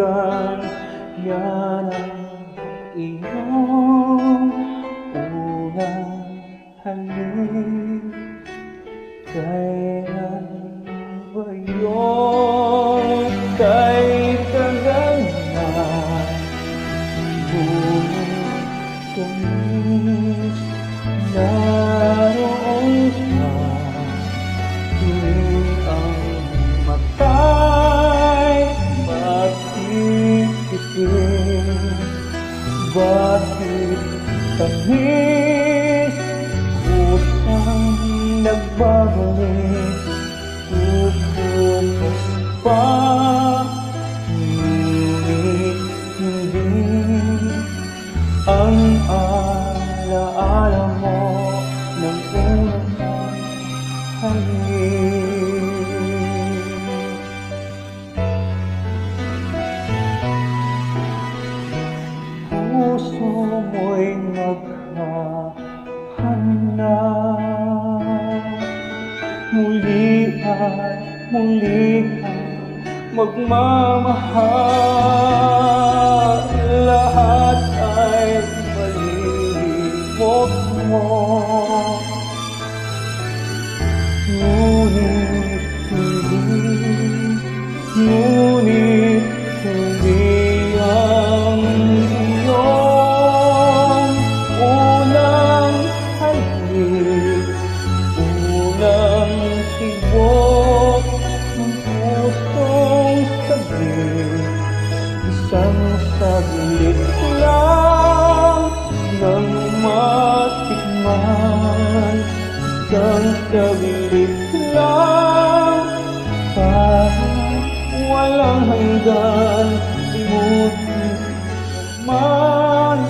hanggan. Yan ang iyong unang halik. Kailan ba yun? Kay tagal na, ngunit tumis naroon ka. Tuwing ang mata'y magtitipid, bakit tamis kusang nagbabalik? Tutukas pa, ngunit hindi ang alaala mo ng unang halik. Puso mo'y maghahanap, muli at muli kang magmamahal. Lahat ay malimot mo, ngunit hindi ang iyong unang halik. Unang tibok ng pusong saglit, isang saglit lang nang matikman. Isang saglit lang, parang walang hanggan. Imutin man,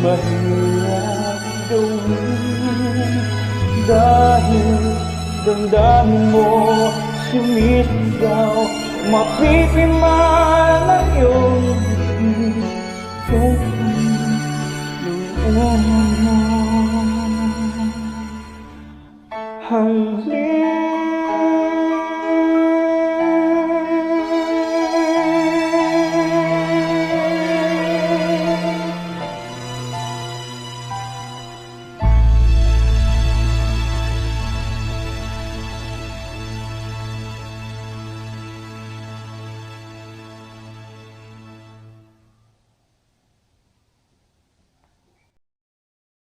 mahirap gawin, dahil damdamin mo sumisigaw, mapipimay.